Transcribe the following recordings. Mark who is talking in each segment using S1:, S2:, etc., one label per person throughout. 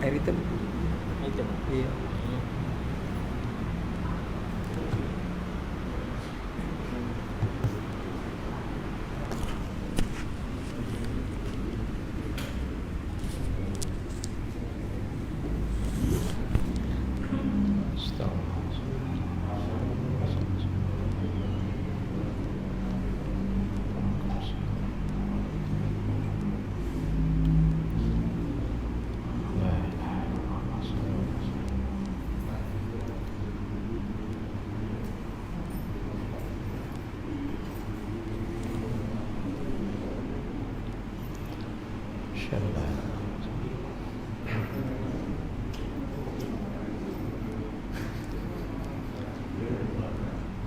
S1: Air hitam.
S2: Hitam.
S1: Iya.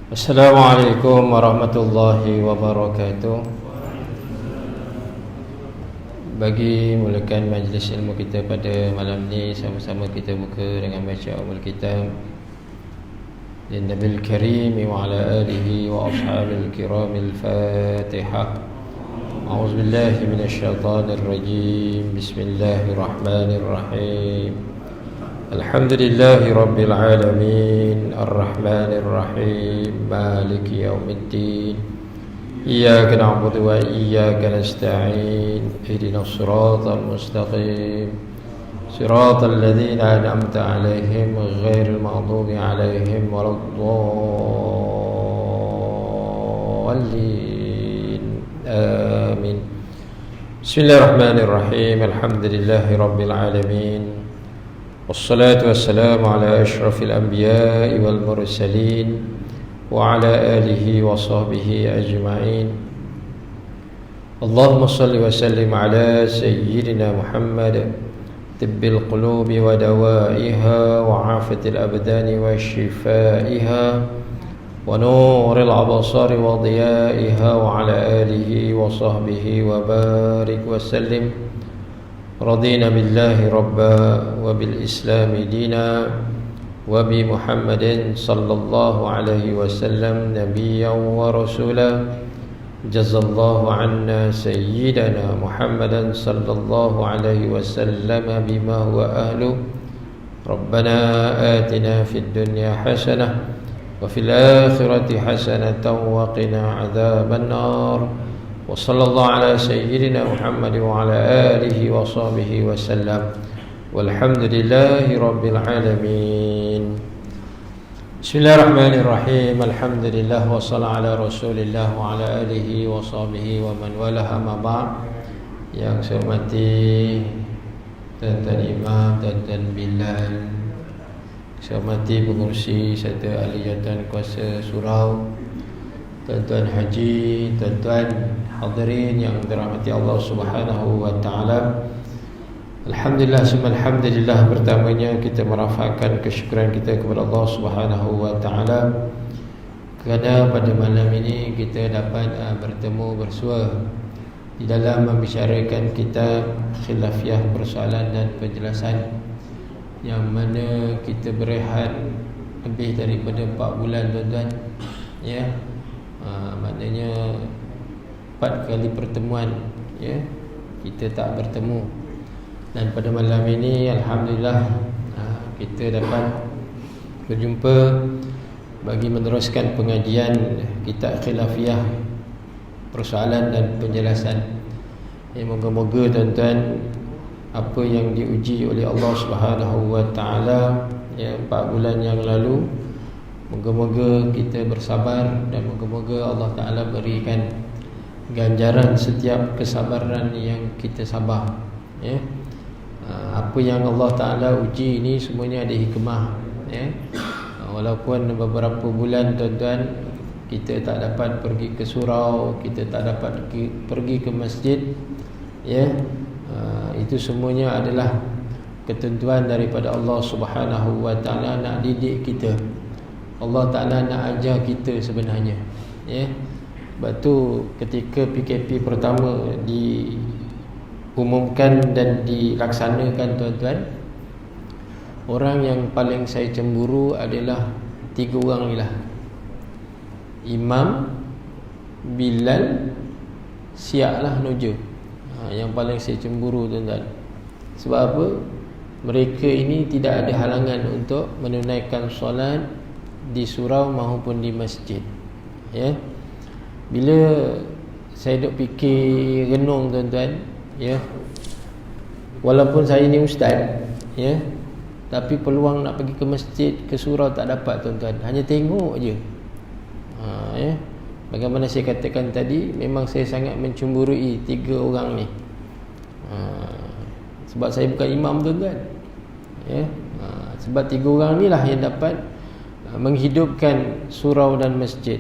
S3: Assalamualaikum warahmatullahi wabarakatuh. Bagi mulakan majlis ilmu kita pada malam ni, sama-sama kita buka dengan baca Ummul Kitab dan Nabil Karim wa ala alihi wa ashabil kiramil Fatihah. A'udzubillahi minasyaitonir rajim. Bismillahirrahmanirrahim. Alhamdulillahi Rabbil Alamin Ar-Rahmanir Rahim Maliki Yawmiddin Iyyaka na'budu wa iyyaka nasta'in Ihdinas siratal mustaqim Siratal ladzina an'amta 'alaihim ghairil maghdubi 'alaihim waladdallin Amin. Bismillahirrahmanirrahim. Alhamdulillahi Rabbil Alamin. Wassalatu wassalamu ala ashrafil anbiya'i wal mursalin wa ala alihi wa sahbihi ajma'in. Allahumma salli wa sallim ala sayyidina Muhammad tibbil qulubi wa dawaiha wa afatil abdani wa shifaiha wa nuril abasari wa diyaiha wa ala alihi wa sahbihi wa barik wa sallim. رضينا بالله ربا وبالإسلام دينا وبمحمد صلى الله عليه وسلم نبيا ورسولا. جزا الله عنا سيدنا محمدا صلى الله عليه وسلم بما هو أهله. ربنا آتنا في الدنيا حسنة وفي الآخرة حسنة وقنا عذاب النار. وصلى الله على سيدنا محمد وعلى آله وصحبه وسلم والحمد لله رب العالمين. Bismillahirrahmanirrahim. Alhamdulillah wassalatu ala Rasulillah wa ala alihi wa sahbihi wa man walah, amma ba'd. Yang saya hormati Tuan-Tuan Imam, Tuan-Tuan Bilal, saya hormati pengurusi serta ahli jawatan kuasa surau, Tuan-Tuan Haji, Tuan-Tuan hadirin yang dirahmati Allah Subhanahu wa taala. Alhamdulillah summa alhamdulillah, pertamanya kita merafakkan kesyukuran kita kepada Allah Subhanahu wa taala kerana pada malam ini kita dapat bertemu bersua di dalam membicarakan kitab khilafiyah persoalan dan penjelasan, yang mana kita berehat lebih daripada 4 bulan tuan-tuan, ya. Maknanya 4 kali pertemuan, ya, kita tak bertemu. Dan pada malam ini alhamdulillah kita dapat berjumpa bagi meneruskan pengajian kitab khilafiyah persoalan dan penjelasan. Moga-moga tuan-tuan, apa yang diuji oleh Allah Subhanahu wa taala 4 bulan yang lalu, moga-moga kita bersabar dan moga-moga Allah Ta'ala berikan ganjaran setiap kesabaran yang kita sabar, ya. Apa yang Allah Ta'ala uji ini semuanya ada hikmah, ya. Walaupun beberapa bulan tuan-tuan kita tak dapat pergi ke surau, kita tak dapat pergi ke masjid, ya, itu semuanya adalah ketentuan daripada Allah Subhanahu wa Ta'ala nak didik kita. Allah Ta'ala nak ajar kita sebenarnya, ya. Sebab tu ketika PKP pertama diumumkan dan dilaksanakan tuan-tuan, orang yang paling saya cemburu adalah 3 orang ni lah: Imam, Bilal, Siak lah Noja. Yang paling saya cemburu tuan-tuan. Sebab apa? mereka ini tidak ada halangan untuk menunaikan solat di surau maupun di masjid. Ya. Bila saya duk fikir renung tuan-tuan, ya. Walaupun saya ni ustaz, ya, tapi peluang nak pergi ke masjid, ke surau tak dapat tuan-tuan. Hanya tengok je. Ya. Bagaimana saya katakan tadi, memang saya sangat mencemburui 3 orang ni. Sebab saya bukan imam tuan-tuan, ya. Sebab 3 orang ni lah yang dapat menghidupkan surau dan masjid.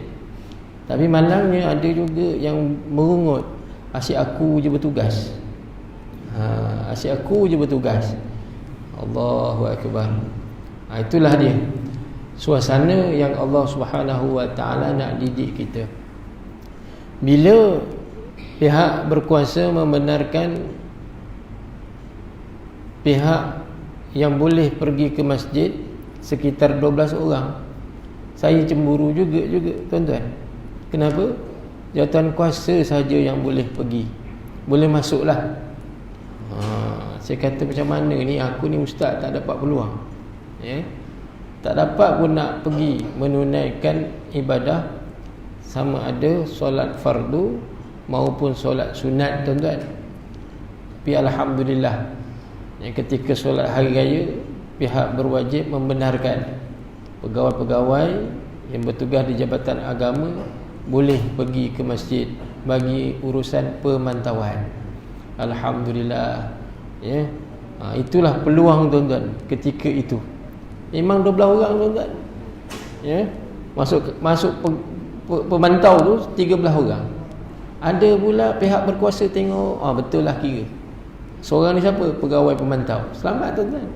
S3: Tapi malangnya ada juga yang merungut, asyik aku je bertugas. Asyik aku je bertugas. Allahu Akbar. Itulah dia suasana yang Allah Subhanahu Wa Taala nak didik kita. Bila pihak berkuasa membenarkan pihak yang boleh pergi ke masjid sekitar 12 orang, saya cemburu juga tuan-tuan. Kenapa? Jawatan kuasa saja yang boleh pergi, boleh masuklah. Saya kata macam mana ni, aku ni ustaz tak dapat peluang, ya? Tak dapat pun nak pergi menunaikan ibadah, sama ada solat fardu maupun solat sunat tuan-tuan. Tapi alhamdulillah, ketika solat hari raya, pihak berwajib membenarkan pegawai-pegawai yang bertugas di jabatan agama boleh pergi ke masjid bagi urusan pemantauan. Alhamdulillah, ya. Itulah peluang tuan-tuan ketika itu. Memang 12 orang tuan-tuan, ya. Masuk pemantau tu 13 orang. Ada pula pihak berkuasa tengok, betul lah kira seorang ni siapa? Pegawai pemantau. Selamat tuan-tuan.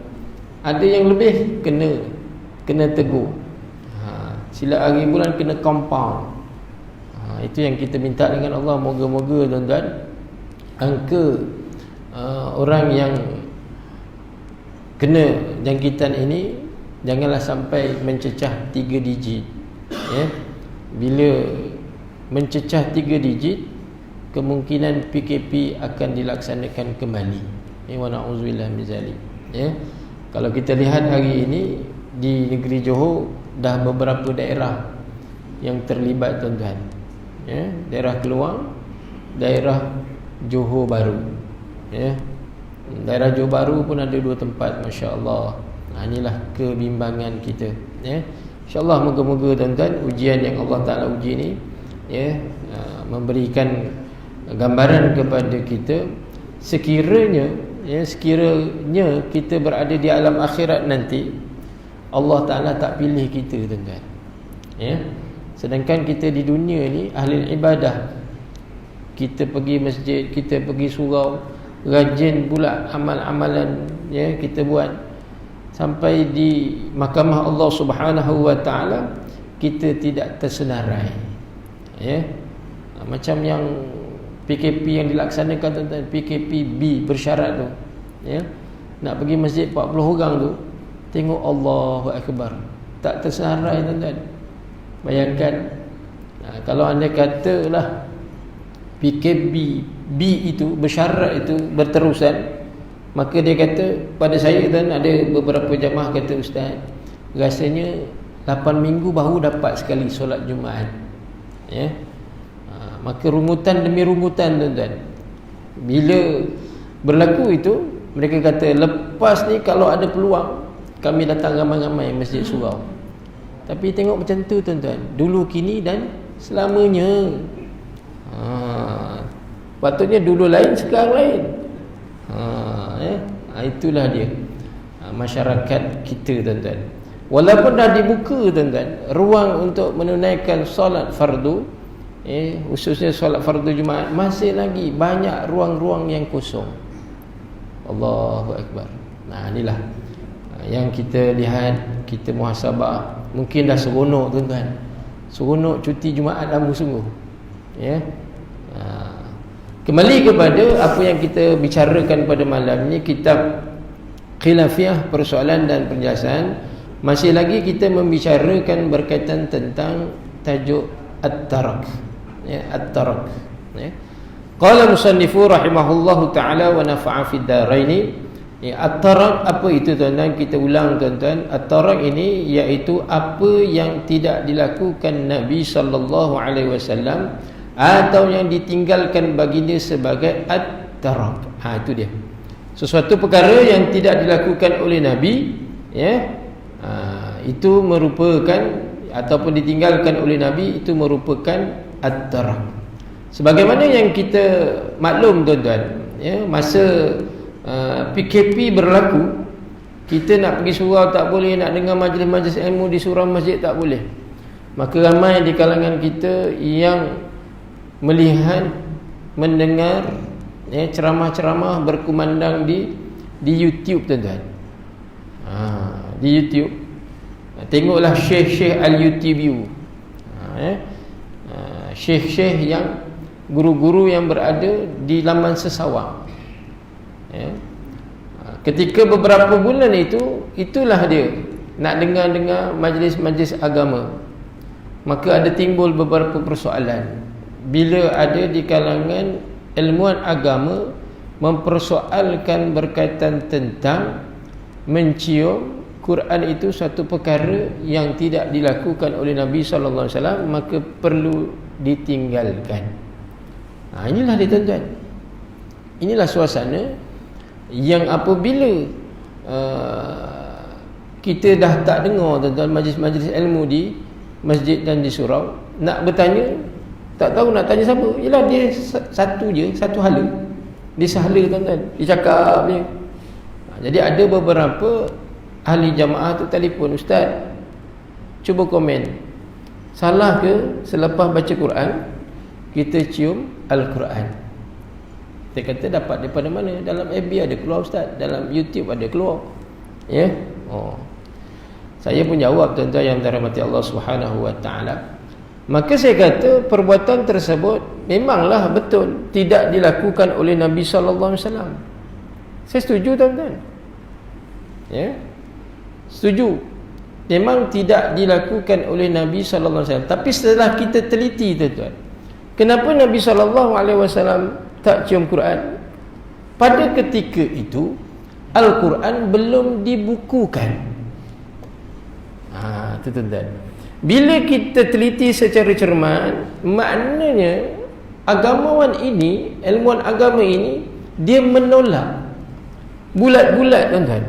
S3: Ada yang lebih kena tegur. Sila hari bulan kena compound. Itu yang kita minta dengan Allah. Moga-moga tuan-tuan, angka orang yang kena jangkitan ini janganlah sampai mencecah 3 digit, ya. Bila mencecah 3 digit, kemungkinan PKP akan dilaksanakan kembali. Wa na'udzubillah min zalik, ya. Kalau kita lihat hari ini di negeri Johor, dah beberapa daerah yang terlibat tuan-tuan, ya. Daerah Keluang, daerah Johor Baru, ya. Daerah Johor Baru pun ada 2 tempat, masya-Allah. Inilah kebimbangan kita, ya. InsyaAllah moga-moga tuan-tuan ujian yang Allah Ta'ala uji ni, ya, memberikan gambaran kepada kita sekiranya kita berada di alam akhirat nanti, Allah Ta'ala tak pilih kita tuan-tuan, ya. Sedangkan kita di dunia ni ahli ibadah, kita pergi masjid, kita pergi surau, rajin pula amal-amalan, ya, kita buat. Sampai di mahkamah Allah Subhanahu Wa Taala kita tidak tersenarai, ya. Macam yang PKP yang dilaksanakan tuan-tuan, PKP-B bersyarat tu, ya. Nak pergi masjid 40 orang tu, tengok Allahu Akbar, tak tersenarai tuan-tuan. Bayangkan, kalau anda katalah PKP-B itu bersyarat itu berterusan, maka dia kata pada saya, dan ada beberapa jamaah kata, ustaz, rasanya 8 minggu baru dapat sekali solat Jumaat, ya. Maka rungutan demi rungutan tuan-tuan. Bila berlaku itu, mereka kata lepas ni kalau ada peluang kami datang ramai-ramai masjid surau. Tapi tengok macam tu tuan-tuan, dulu, kini dan selamanya. Patutnya dulu lain, sekarang lain. Itulah dia masyarakat kita tuan-tuan. Walaupun dah dibuka tuan-tuan ruang untuk menunaikan solat fardu, khususnya solat fardu Jumaat, masih lagi banyak ruang-ruang yang kosong. Allahu Akbar. Inilah yang kita lihat, kita muhasabah. Mungkin dah seronok tuan-tuan, seronok cuti Jumaat lama sungguh, ya. Kembali kepada apa yang kita bicarakan pada malam ni, kitab Khilafiyah, persoalan dan penjelasan. Masih lagi kita membicarakan berkaitan tentang tajuk At-Tarak, ya, At-Tarak, ya. Qala musannifu rahimahullahu ta'ala wa nafa'a fid daraini, At-taraq apa itu tuan-tuan? Kita ulang tuan-tuan. At-taraq ini iaitu apa yang tidak dilakukan Nabi sallallahu alaihi wasallam atau yang ditinggalkan baginda sebagai at-taraq. Itu dia. Sesuatu perkara yang tidak dilakukan oleh Nabi, itu merupakan ataupun ditinggalkan oleh Nabi, itu merupakan at-taraq. Sebagaimana yang kita maklum tuan-tuan, masa PKP berlaku, kita nak pergi surau tak boleh, nak dengar majlis-majlis ilmu di surau masjid tak boleh. Maka ramai di kalangan kita yang melihat, mendengar ceramah-ceramah berkumandang di YouTube tuan-tuan. Di YouTube tengoklah syekh-syekh al-YouTube, syekh-syekh yang guru-guru yang berada di laman sesawang. Ketika beberapa bulan itulah dia nak dengar-dengar majlis-majlis agama, maka ada timbul beberapa persoalan. Bila ada di kalangan ilmuwan agama mempersoalkan berkaitan tentang mencium Quran itu satu perkara yang tidak dilakukan oleh Nabi sallallahu alaihi wasallam, maka perlu ditinggalkan. Inilah dia tuan-tuan. Inilah suasana yang apabila kita dah tak dengar tuan-tuan majlis-majlis ilmu di masjid dan di surau, nak bertanya tak tahu nak tanya siapa. Yalah, dia satu hala. Dia sahala tuan-tuan, dia cakap je. Jadi ada beberapa ahli jamaah tu telefon, ustaz, cuba komen, salah ke selepas baca Quran kita cium Al-Quran? Dia kata dapat daripada mana? Dalam FB ada keluar ustaz, dalam YouTube ada keluar. Saya pun jawab tuan-tuan yang dirahmati Allah Subhanahu wa taala. Maka saya kata perbuatan tersebut memanglah betul tidak dilakukan oleh Nabi sallallahu alaihi wasallam. Saya setuju tuan-tuan. Setuju. Memang tidak dilakukan oleh Nabi sallallahu alaihi wasallam. Tapi setelah kita teliti tuan-tuan, kenapa Nabi sallallahu alaihi wasallam tak cium Quran? Pada ketika itu Al-Quran belum dibukukan. Itu tuan-tuan. Bila kita teliti secara cermat, maknanya agamawan ini, ilmuwan agama ini, dia menolak bulat-bulat tuan-tuan.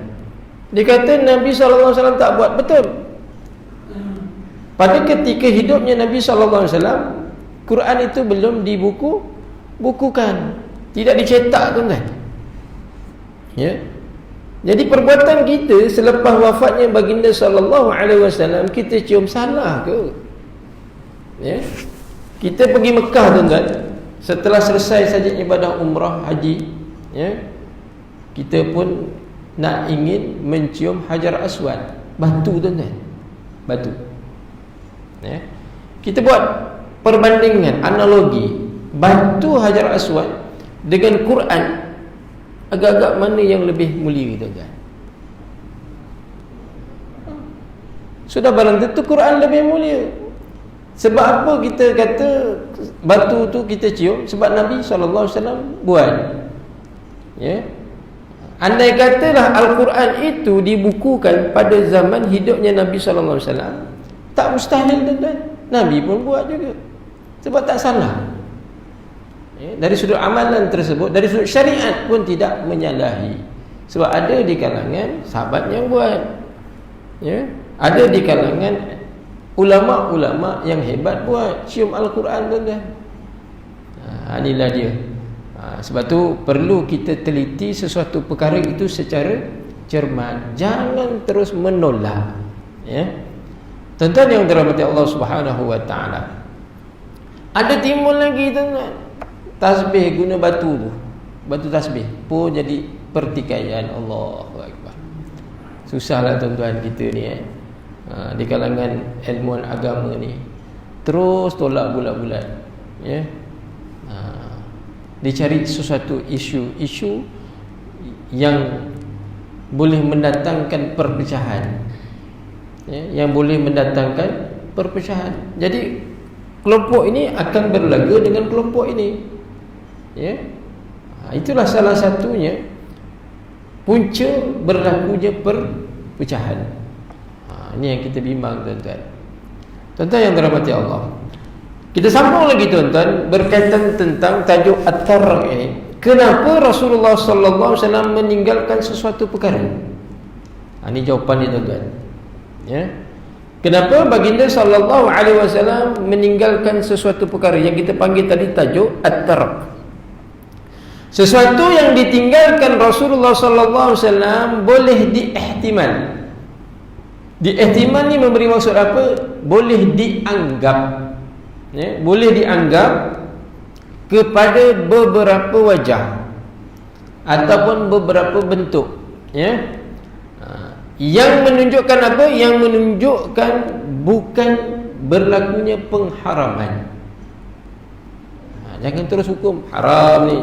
S3: Dia kata Nabi SAW tak buat. Betul. Pada ketika hidupnya Nabi SAW, Quran itu belum dibukukan, tidak dicetak tuan-tuan. Jadi perbuatan kita selepas wafatnya baginda sallallahu alaihi wasallam, kita cium salah ke? Kita pergi Mekah tuan-tuan, setelah selesai saja ibadah umrah haji, kita pun nak ingin mencium Hajar Aswad, batu tuan-tuan, batu. Kita buat perbandingan, analogi batu Hajar Aswad dengan Quran, agak-agak mana yang lebih mulia tuan-tuan? Sudah barang tentu Quran lebih mulia. Sebab apa kita kata batu tu kita cium? Sebab Nabi SAW buat. Andai katalah Al-Quran itu dibukukan pada zaman hidupnya Nabi SAW, tak mustahil tuan-tuan, Nabi pun buat juga. Sebab tak salah. Dari sudut amalan tersebut, dari sudut syariat pun tidak menyalahi. Sebab ada di kalangan sahabat yang buat, ada di kalangan ulama-ulama yang hebat buat, cium Al-Quran tuan-tuan. Inilah dia. Sebab tu perlu kita teliti sesuatu perkara itu secara cermat, jangan terus menolak. Tuan-tuan yang dirahmati Allah Subhanahu wa taala, ada timbul lagi tuan-tuan, tasbih guna batu tu, batu tasbih pun jadi pertikaian. Allahu Akbar. Susahlah tuan-tuan kita ni di kalangan ilmuwan agama ni, terus tolak bulat-bulat. Dicari sesuatu isu yang boleh mendatangkan perpecahan, yang boleh mendatangkan perpecahan. Jadi kelompok ini akan berlaga dengan kelompok ini. Itulah salah satunya punca berlakunya perpecahan. Ini yang kita bimbang, tuan-tuan. Tuan-tuan yang dirahmati Allah, kita sambung lagi, tuan-tuan, berkaitan tentang tajuk at-tarq ini. Kenapa Rasulullah sallallahu alaihi wasallam meninggalkan sesuatu perkara? Ini jawapan dia, tuan-tuan. Ya. Kenapa baginda sallallahu alaihi wasallam meninggalkan sesuatu perkara yang kita panggil tadi tajuk at-tarq? Sesuatu yang ditinggalkan Rasulullah sallallahu alaihi wasallam boleh diihtimal. Diihtimal ni memberi maksud apa? Boleh dianggap. Ya, boleh dianggap kepada beberapa wajah ataupun beberapa bentuk, ya. Yang menunjukkan apa? Yang menunjukkan bukan berlakunya pengharaman. Jangan terus hukum haram ni.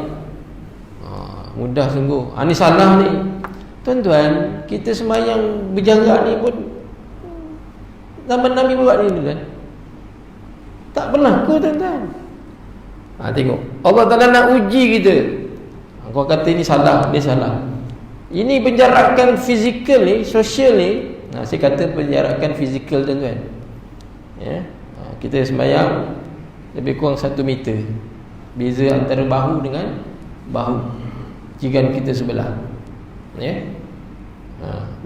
S3: Mudah sungguh. Ni salah ni. Tuan-tuan, kita semayang berjarak ni pun zaman Nabi buat ni, tuan. Tak berlaku, tuan-tuan. Tengok, Allah Ta'ala nak uji kita. Kau kata ini salah, dia salah. Ini penjarakan fizikal ni, sosial ni. Saya kata penjarakan fizikal, tuan-tuan. Ya? Kita sembahyang lebih kurang 1 meter. Beza antara bahu dengan bahu, jiran kita sebelah. Ya?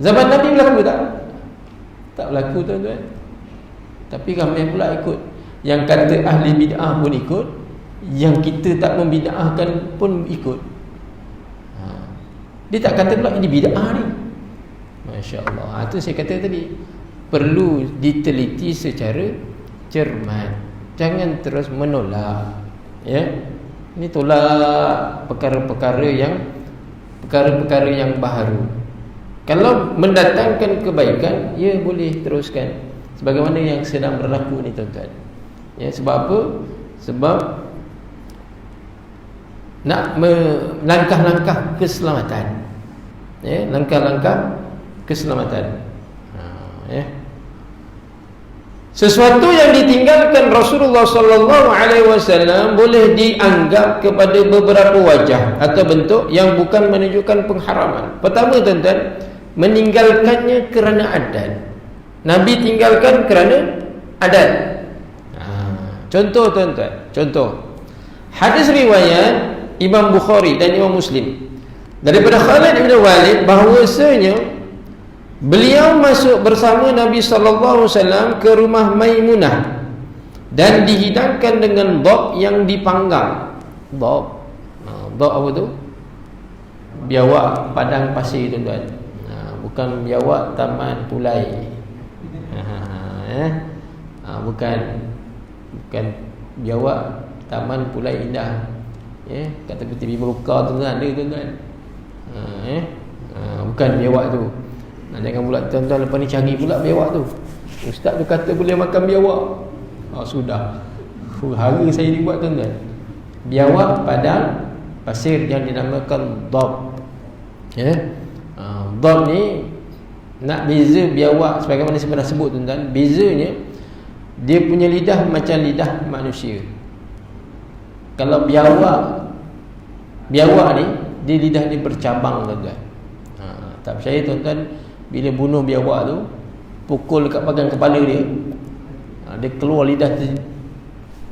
S3: Zaman Nabi berlaku tak? Tak berlaku, tuan-tuan. Tapi ramai pula ikut. Yang kata ahli bid'ah pun ikut, yang kita tak membid'ahkan pun ikut. Dia tak kata pula ini bid'ah ni. Masya Allah. Itu saya kata tadi, perlu diteliti secara cermat. Jangan terus menolak. Ya, ini tolak perkara-perkara yang baharu. Kalau mendatangkan kebaikan, ya boleh teruskan. Sebagaimana yang sedang berlaku ni, tuan-tuan. Ya, sebab apa? Sebab nak langkah-langkah keselamatan. Ya, langkah-langkah keselamatan. Ya. Sesuatu yang ditinggalkan Rasulullah sallallahu alaihi wasallam boleh dianggap kepada beberapa wajah atau bentuk yang bukan menunjukkan pengharaman. Pertama, tuan-tuan, meninggalkannya kerana adat. Nabi tinggalkan kerana adat. Contoh, tuan-tuan, contoh. Hadis riwayat Imam Bukhari dan Imam Muslim daripada Khalid bin Walid bahawasanya beliau masuk bersama Nabi sallallahu alaihi wasallam ke rumah Maimunah dan dihidangkan dengan dhab yang dipanggang. Dhab apa tu? Biawak padang pasir, tuan-tuan. Bukan biawak taman Pulai. Bukan biawak taman Pulai Indah. Ya, kata TV Meruka tu kan ada, tuan-tuan. Bukan biawak tu. Jangan pula tuan-tuan lepas ni cari pula biawak tu. Ustaz tu kata boleh makan biawak. Sudah. Hari saya dibuat, tuan-tuan. Biawak padang pasir yang dinamakan dhab. Ya. Dhab ni nak beza biawak sebagaimana saya pernah sebut, tuan-tuan. Bezanya dia punya lidah macam lidah manusia. Kalau biawak ni dia lidah dia bercabang, tuan-tuan. Tak percaya, tuan-tuan, bila bunuh biawak tu, pukul dekat bahagian kepala dia, dia keluar lidah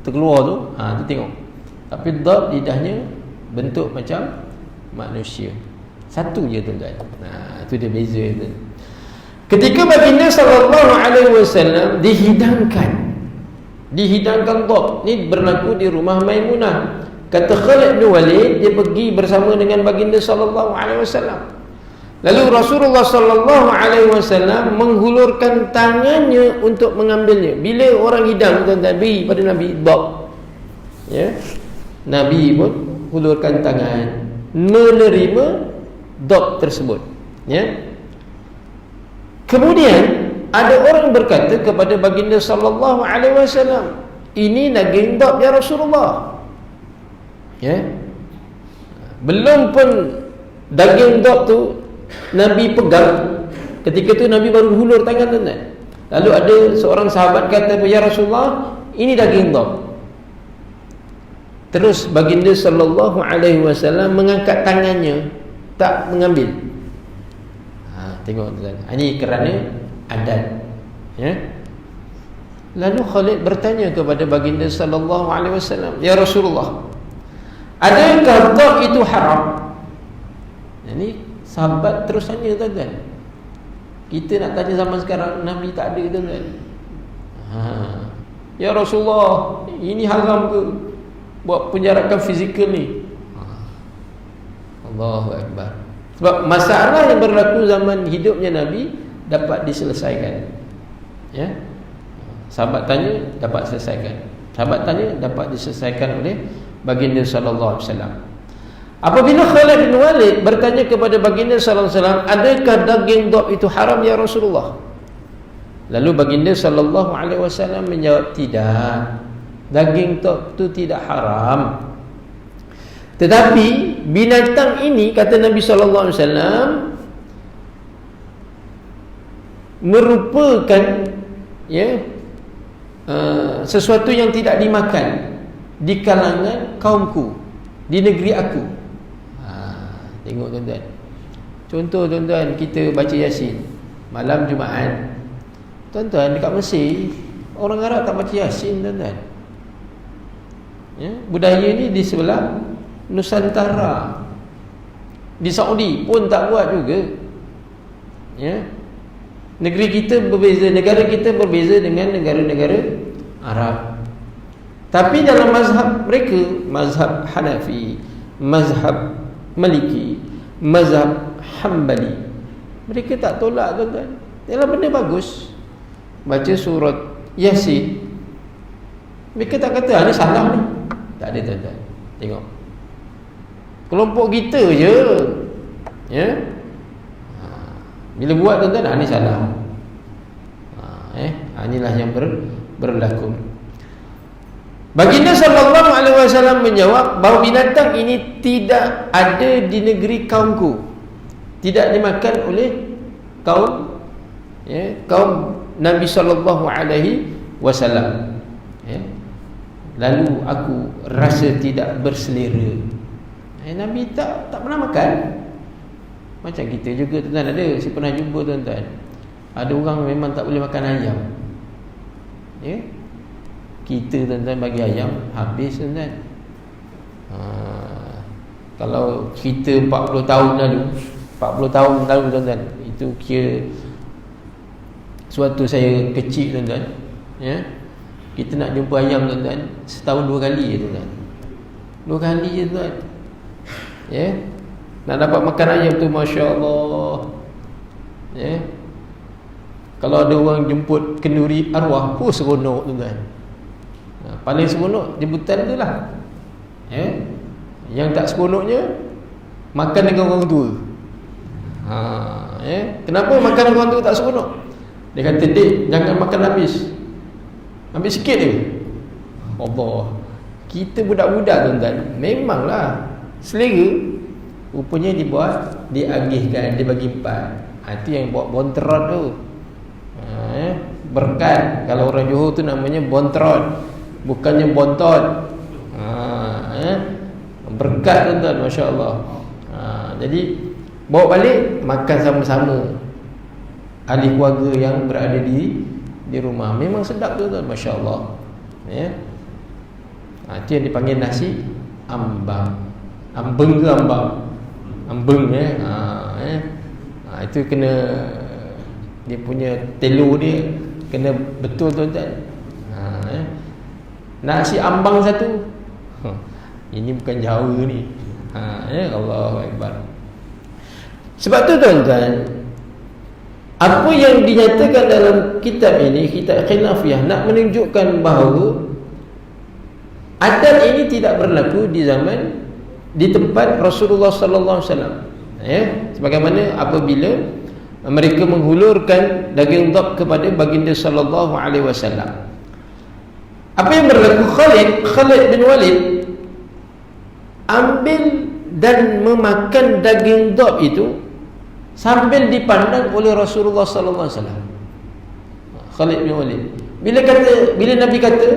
S3: terkeluar tu, tu tengok. Tapi dhab lidahnya bentuk macam manusia. Satu je, tuan-tuan. Itu dia beza tu. Ketika baginda sallallahu alaihi wasallam dihidangkan dhab ni berlaku di rumah Maimunah. Kata Khalid bin Walid, dia pergi bersama dengan baginda sallallahu alaihi wasallam. Lalu Rasulullah sallallahu alaihi wasallam menghulurkan tangannya untuk mengambilnya. Bila orang hidang, tuan-tuan, beri pada Nabi dhab, ya, Nabi pun hulurkan tangan menerima dhab tersebut, ya. Kemudian ada orang berkata kepada baginda sallallahu alaihi wasallam, ini daging dhab ya Rasulullah. Ya. Belum pun daging dhab tu Nabi pegang, ketika tu Nabi baru hulur tangan, tuan-tuan. Lalu ada seorang sahabat kata, ya Rasulullah, ini daging dhab. Terus baginda sallallahu alaihi wasallam mengangkat tangannya, tak mengambil. Tengok tuan. Ini kerana adat. Ya. Lalu Khalid bertanya kepada baginda sallallahu alaihi wasallam, "Ya Rasulullah, adakah dhab itu haram?" Ini sahabat terus tanya tuan-tuan. Kita nak tanya zaman sekarang, Nabi tak ada tuan-tuan. Ya Rasulullah, ini haram ke buat penjarakan fizikal ni? Allahu Akbar. Sebab masalah yang berlaku zaman hidupnya Nabi dapat diselesaikan. Ya. Sahabat tanya, dapat selesaikan. Sahabat tanya, dapat diselesaikan oleh baginda sallallahu alaihi wasallam. Apabila Khalid bin Walid bertanya kepada baginda sallallahu alaihi wasallam, "Adakah daging dhab itu haram ya Rasulullah?" Lalu baginda sallallahu alaihi wasallam menjawab, "Tidak. Daging dhab itu tidak haram. Tetapi binatang ini," kata Nabi sallallahu alaihi wasallam, "merupakan sesuatu yang tidak dimakan di kalangan kaumku, di negeri aku." Tengok tuan-tuan. Contoh tuan-tuan, kita baca Yasin malam Jumaat. Tuan-tuan, dekat Mesir orang Arab tak baca Yasin tuan-tuan. Budaya ni di sebelah Nusantara. Di Saudi pun tak buat juga. Negeri kita berbeza, negara kita berbeza dengan negara-negara Arab. Tapi dalam mazhab mereka, mazhab Hanafi, mazhab Maliki, mazhab Hanbali, mereka tak tolak tuan-tuan. Ialah benda bagus. Baca surat Yasin, mereka tak kata ni salah ni. Tak ada tuan-tuan. Tengok, kelompok kita je bila buat tuan-tuan, ni salah. Inilah yang berlaku. Baginda sallallahu alaihi wasallam menjawab bahawa binatang ini tidak ada di negeri kaumku, tidak dimakan oleh kaum Nabi sallallahu alaihi wasallam. Lalu aku rasa tidak berselera. Nabi tak pernah makan. Macam kita juga tuan-tuan, ada, saya pernah jumpa tuan-tuan, ada orang memang tak boleh makan ayam. Kita tuan-tuan bagi ayam habis tuan-tuan. Kalau kita 40 tahun lalu tuan-tuan, itu kira suatu saya kecil tuan-tuan, kita nak jumpa ayam tuan-tuan setahun 2 kali je tuan-tuan. 2 kali je tuan. Nak dapat makan ayam tu, masya-Allah. Kalau ada orang jemput kenduri arwah, seronok tuan-tuan. Paling seronok jemputan tu lah. Yang tak seronoknya makan dengan orang tua. Kenapa makan dengan orang tua tak seronok? Dia kata, "Dek, jangan makan habis. Ambil sikit je." Allah. Kita budak-budak tuan-tuan, memanglah selera. Rupanya dibuat, diagihkan, dibagi 4. Itu yang buat bontrot tu. Berkat. Kalau orang Johor tu namanya bontrot, bukannya bontot. Berkat tuan-tuan, masya-Allah. Jadi bawa balik, makan sama-sama ahli keluarga yang berada di rumah. Memang sedap tuan-tuan, masya-Allah. Itu yang dipanggil nasi ambang. Ambeng ke ambang? Ambeng. Itu kena, dia punya telur dia kena betul tuan-tuan. Nasi ambang satu. Ini bukan Jawa ni. Allahu Akbar. Sebab tu tuan-tuan, apa yang dinyatakan dalam kitab ini, kitab khilafiyah, nak menunjukkan bahawa adat ini tidak berlaku di tempat Rasulullah sallallahu alaihi wasallam. Sebagaimana apabila mereka menghulurkan daging dhab kepada baginda sallallahu alaihi wasallam. Apa yang berlaku? Khalid bin Walid ambil dan memakan daging dhab itu sambil dipandang oleh Rasulullah sallallahu alaihi wasallam. Khalid bin Walid, bila Nabi kata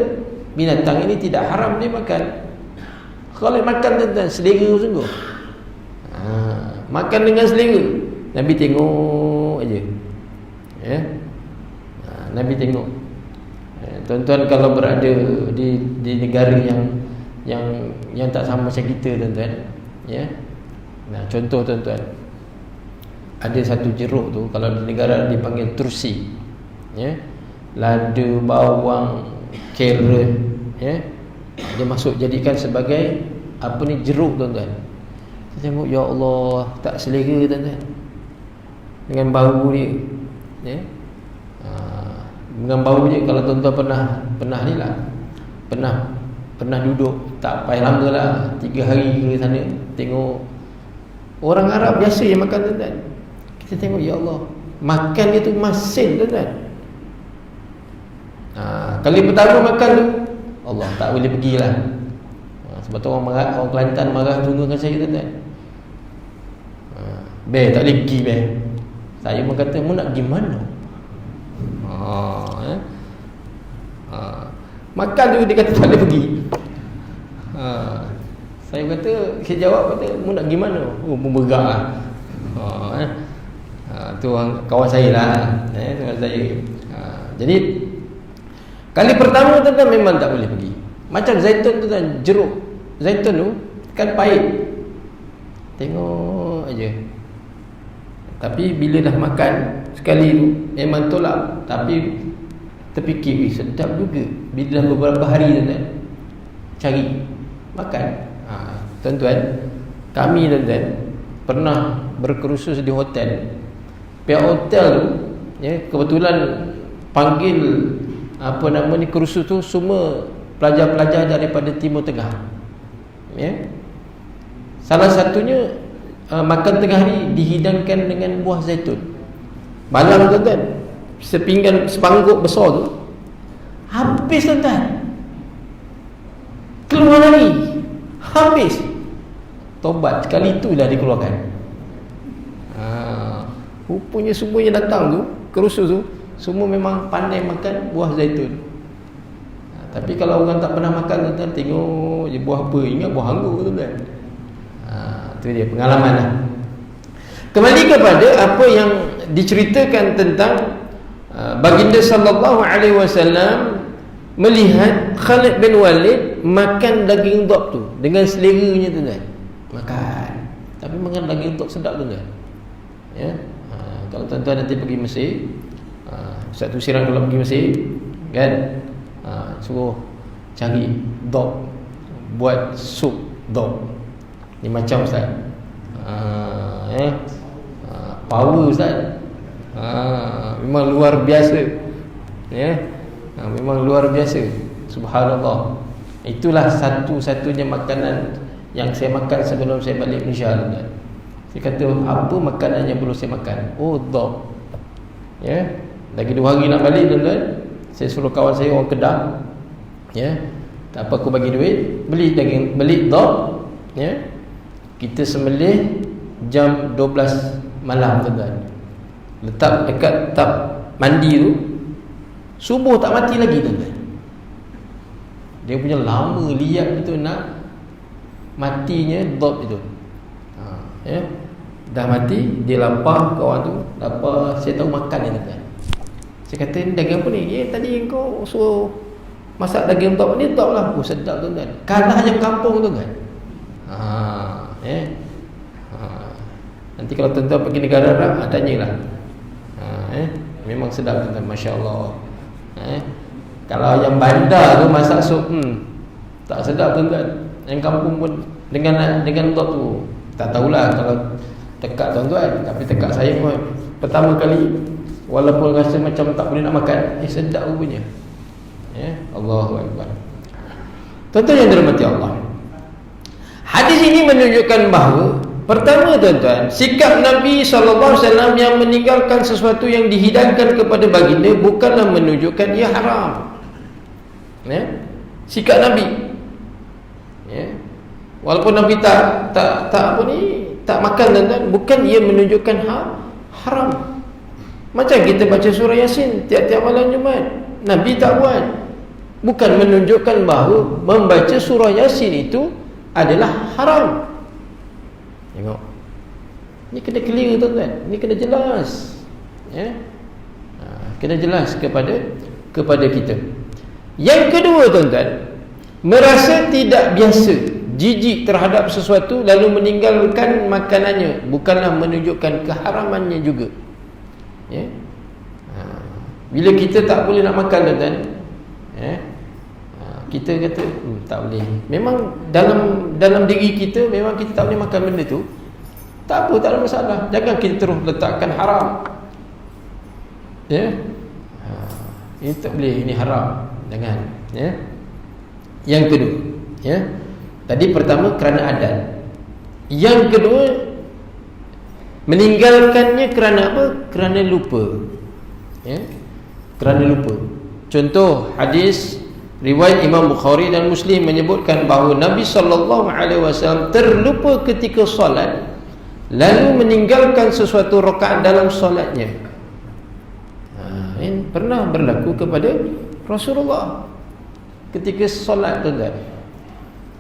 S3: binatang ini tidak haram dimakan, Khalid makan tuan-tuan, selera sungguh. Makan dengan selera. Nabi tengok tengok aja. Ya. Nabi tengok. Tuan-tuan kalau berada di negara yang tak sama macam kita, tuan-tuan, ya. Nah, contoh tuan-tuan, ada satu jeruk tu kalau di negara dipanggil tursi, ya. Lada, bawang, carrot, ya. Dia masuk jadikan sebagai apa ni, jeruk, tuan-tuan. Saya tengok, ya Allah, tak selera, tuan-tuan, dengan bau dia, ya. Dengan bau dia, kalau tuan-tuan pernah ni lah, pernah duduk tak payah lama lah, 3 hari ke sana, tengok orang Arab biasa yang makan, tuan-tuan. Kita tengok, ya Allah, makan dia tu masin, tuan-tuan. Kali pertama makan tu, Allah, tak boleh pergilah. Sebab tu orang marah, orang Kelantan marah tunggukan saya, tuan-tuan. Tak boleh pergi, Saya pun kata, mu nak pergi mana? Makan tu dia kata tak boleh pergi. Saya kata, saya jawab kata, mu nak pergi mana? Oh, mu bergerak lah. Tu orang kawan saya lah, kawan saya. Jadi kali pertama tuan-tuan memang tak boleh pergi. Macam zaitun tu, tuan, jeruk zaitun tu kan pahit, tengok aja. Tapi bila dah makan sekali tu memang tolak. Tapi terfikir, sedap juga. Bila dah beberapa hari, tuan-tuan, cari makan. Tuan-tuan, kami, tuan-tuan, pernah berkursus di hotel. Pihak hotel tu, ya, kebetulan panggil apa nama ni, kursus tu semua pelajar-pelajar daripada Timur Tengah, ya. Salah satunya makan tengah ni dihidangkan dengan buah zaitun. Malam, tuan-tuan, sepangguk besar tu habis, tuan-tuan. Keluar lagi, habis. Tobat sekali itulah dikeluarkan. Rupanya semua yang datang tu, kursus tu, semua memang pandai makan buah zaitun. Tapi kalau orang tak pernah makan, tuan-tuan, tengok je buah apa, ingat buah anggur, tuan-tuan. Itu dia pengalaman lah. Kembali kepada apa yang diceritakan tentang baginda sallallahu alaihi wasallam melihat Khalid bin Walid makan daging dhab tu dengan seleranya, tuan-tuan. Makan, tapi makan daging dhab sedap, tuan-tuan, ya. Kalau tuan-tuan nanti pergi Mesir, satu siram kalau pergi Mesir, kan, suruh cari dhab, buat sup dhab. Ni macam, Ustaz, power, Ustaz, memang luar biasa, ya. Memang luar biasa, subhanallah. Itulah satu-satunya makanan yang saya makan sebelum saya balik Malaysia, tuan-tuan. Saya kata, apa makanan yang belum saya makan? Oh, dhab, ya. Lagi 2 hari nak balik, tuan-tuan. Saya suruh kawan saya orang Kedah, ya, tak apa, aku bagi duit, beli daging, beli dhab, ya. Kita sembelih jam 12 malam, tuan-tuan. Letak dekat tap mandi tu, subuh tak mati lagi, tuan-tuan. Dia punya lama liat itu nak matinya dhab itu, ya. Dah mati, dia lapar, kawan tu lapar, saya tahu makan ni, tuan-tuan. Saya kata, ni daging apa ni? Tadi kau suruh masak daging dhab ni, dhab lah. Oh, sedap, tuan-tuan. Kalah ayam kampung, tuan-tuan. Nanti kalau tuan-tuan pergi negara Arab, tanyalah. Memang sedap, tuan-tuan, Masya Allah. Kalau ayam bandar tu masak sup, tak sedap, tuan-tuan. Ayam kampung pun dengan dhab tu, tak tahulah kalau tekak tuan-tuan. Tapi tekak saya pun pertama kali, walaupun rasa macam tak boleh nak makan, sedap rupanya, ya. Allahu Akbar. Tuan-tuan yang dirahmati Allah, hadis ini menunjukkan bahawa pertama, tuan-tuan, sikap Nabi SAW yang meninggalkan sesuatu yang dihidangkan kepada baginda bukanlah menunjukkan ia haram, ya. Sikap Nabi, ya, walaupun Nabi tak apa ni, tak makan, tuan-tuan, bukan ia menunjukkan haram. Macam kita baca surah Yasin tiap-tiap malam Jumaat, Nabi tak buat, bukan menunjukkan bahawa membaca surah Yasin itu adalah haram. Tengok, ni kena clear, tuan-tuan, ni kena jelas, Ya. Kena jelas kepada kita. Yang kedua tuan-tuan, merasa tidak biasa, jijik terhadap sesuatu lalu meninggalkan makanannya, bukanlah menunjukkan keharamannya juga. Ya. Bila kita tak boleh nak makan tuan-tuan, kita kata tak boleh. Memang dalam diri kita memang kita tak boleh makan benda tu. Tak apa, tak ada masalah. Jangan kita terus letakkan haram. Ya. Ini tak boleh, ini haram. Jangan, ya. Yang kedua, ya. Tadi pertama kerana adat. Yang kedua, meninggalkannya kerana apa? Kerana lupa. Ya. Kerana lupa. Contoh hadis riwayat Imam Bukhari dan Muslim menyebutkan bahawa Nabi SAW terlupa ketika solat, lalu meninggalkan sesuatu rakaat dalam solatnya. Ini pernah berlaku kepada Rasulullah ketika solat tuan-tuan.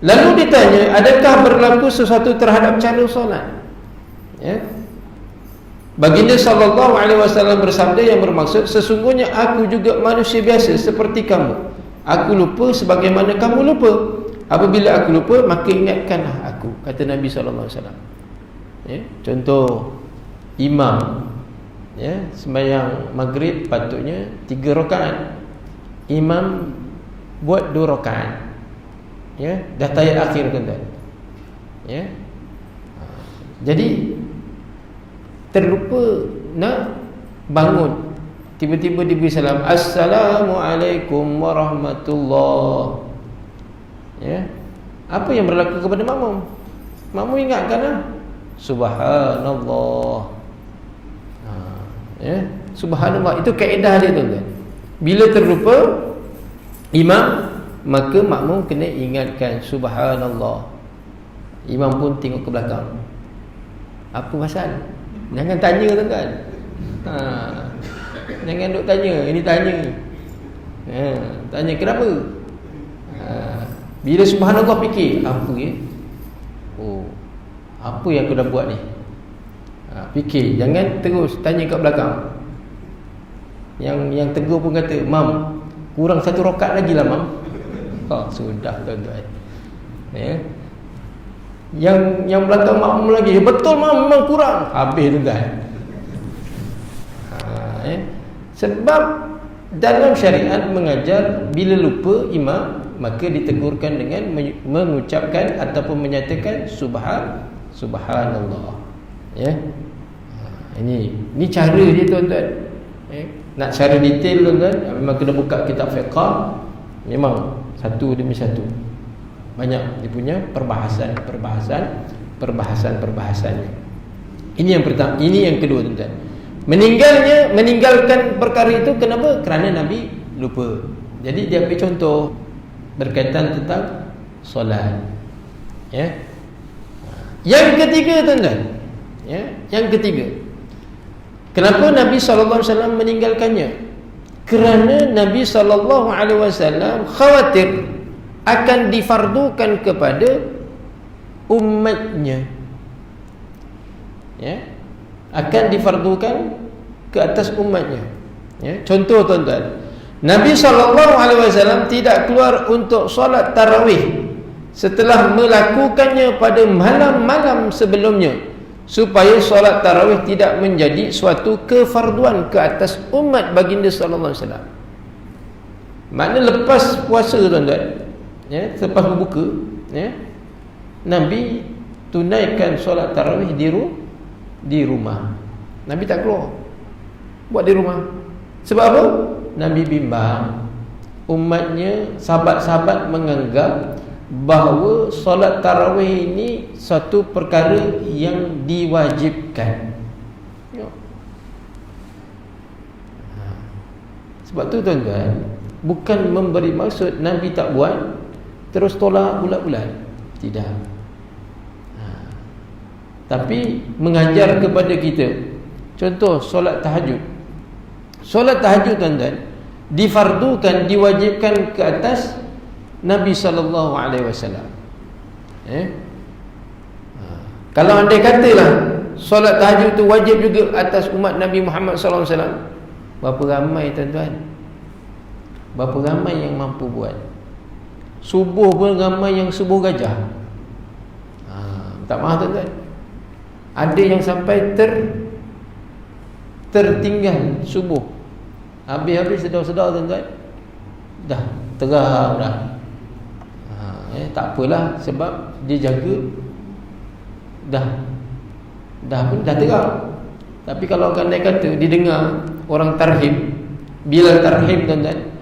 S3: Lalu ditanya, adakah berlaku sesuatu terhadap cara solat? Ya. Baginda SAW bersabda yang bermaksud, sesungguhnya aku juga manusia biasa seperti kamu. Aku lupa sebagaimana kamu lupa. Apabila aku lupa, maka ingatkanlah aku, kata Nabi SAW. Ya. Contoh imam, ya, sembahyang maghrib patutnya 3 rakaat, imam buat 2 rakaat. Ya, dah tahiyat akhir tuan-tuan. Ya. Jadi terlupa nak bangun, tiba-tiba diberi salam, Assalamualaikum warahmatullahi. Ya. Apa yang berlaku kepada makmum? Makmum ingatkanlah, Subhanallah. Ya, Subhanallah, itu kaedah dia tuan-tuan. Bila terlupa imam, maka makmum kena ingatkan Subhanallah. Imam pun tengok ke belakang. Apa pasal? Jangan tanya tuan-tuan. Jangan duk tanya, ini tanya. Tanya kenapa? Bila Subhanallah fikir, apa ya? Oh, apa yang aku dah buat ni? Fikir, jangan terus tanya kat belakang. Yang tegur pun kata, Mam, kurang 1 rakaat lagi lah Mam. Sudah tuan-tuan. Ya. Yang belakang makmum lagi, betul Mam, memang kurang. Habis tuan-tuan. Ya. Sebab dalam syariat mengajar, bila lupa imam, maka ditegurkan dengan mengucapkan ataupun menyatakan Subhanallah. Ya. Ini cara dia tuan-tuan. Nak cara detail tuan-tuan, memang kena buka kitab fiqh. Memang satu demi satu. Banyak dia punya perbahasannya. Ini yang pertama, ini yang kedua tuan-tuan. Meninggalkan perkara itu kenapa? Kerana Nabi lupa. Jadi dia ambil contoh berkaitan tentang solat. Ya. Yang ketiga tuan-tuan. Ya, yang ketiga. Kenapa Nabi SAW meninggalkannya? Kerana Nabi SAW khawatir akan difardukan kepada umatnya. Ya, akan difardukan ke atas umatnya. Ya, contoh tuan-tuan, Nabi SAW tidak keluar untuk solat tarawih setelah melakukannya pada malam-malam sebelumnya, supaya solat tarawih tidak menjadi suatu kefarduan ke atas umat baginda SAW. Makna lepas puasa tuan-tuan, ya, selepas berbuka, ya, Nabi tunaikan solat tarawih di rumah. Nabi tak keluar, buat di rumah. Sebab apa? Nabi bimbang umatnya, sahabat-sahabat menganggap bahawa solat tarawih ini satu perkara yang diwajibkan. Sebab tu tuan-tuan, bukan memberi maksud Nabi tak buat terus tolak bulat-bulat. Tidak. Tapi mengajar kepada kita. Contoh solat tahajud. Solat tahajud tuan-tuan difardukan, diwajibkan ke atas Nabi SAW. Kalau andai katalah solat tahajud tu wajib juga atas umat Nabi Muhammad sallallahu alaihi wasallam. Berapa ramai tuan-tuan? Berapa ramai yang mampu buat? Subuh pun ramai yang subuh gajah. Tak maaf tuan-tuan. Ada yang sampai tertinggal subuh. Habis-habis sedar-sedar tuan-tuan, dah terang dah. Tak apalah, sebab dia jaga dah pun dah terang. Tapi kalau andai kata didengar orang tarhim, Bilal tarhim tuan-tuan,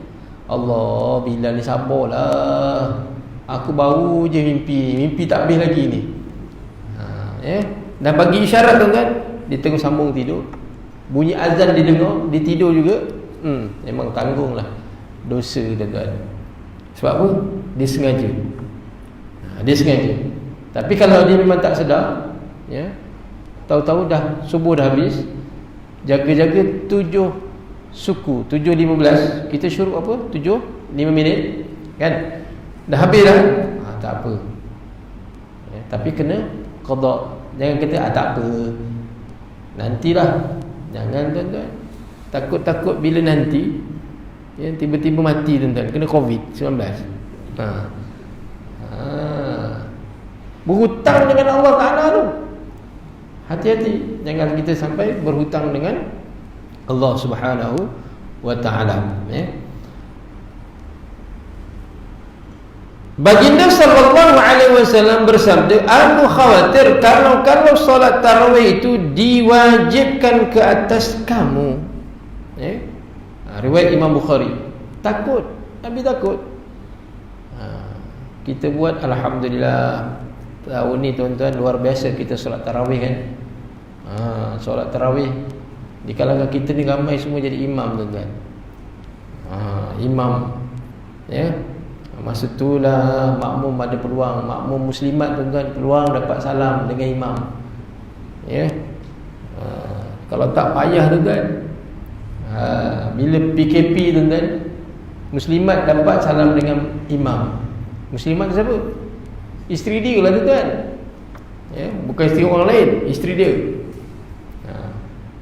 S3: Allah, Bilal ni sabarlah, aku baru je mimpi tak habis lagi ni. Dah bagi isyarat tuan-tuan, dia terus sambung tidur. Bunyi azan dia dengar, dia tidur juga. Memang tanggunglah dosa tuan-tuan. Sebab apa? Dia sengaja. Dia sengaja. Tapi kalau dia memang tak sedar, tahu-tahu dah subuh dah habis, jaga-jaga 7 suku, 7.15, kita syuruk apa? 7:05 minit, kan? Dah habis dah. Tak apa. Tapi kena qada. Jangan kata tak apa, nantilah. Jangan tuan-tuan. Takut-takut bila nanti tiba-tiba mati tuan-tuan, kena COVID-19. Berhutang dengan Allah Ta'ala tu. Hati-hati, jangan kita sampai berhutang dengan Allah Subhanahu wa Ta'ala. Baginda sallallahu alaihi wasallam bersabda, aku khawatir kalau solat tarawih itu diwajibkan ke atas kamu. Riwayat Imam Bukhari. Takut, Nabi takut. Kita buat, alhamdulillah, tahun ni tuan-tuan luar biasa kita solat tarawih kan. Solat tarawih di kalangan kita ni ramai semua jadi imam tuan-tuan. Imam, masa tu lah makmum ada peluang, makmum muslimat tuan-tuan peluang dapat salam dengan imam. Kalau tak payah tuan-tuan, bila PKP tuan-tuan, muslimat dapat salam dengan imam. Muslimat siapa? Isteri dia lah tuan-tuan. Bukan isteri orang lain, isteri dia.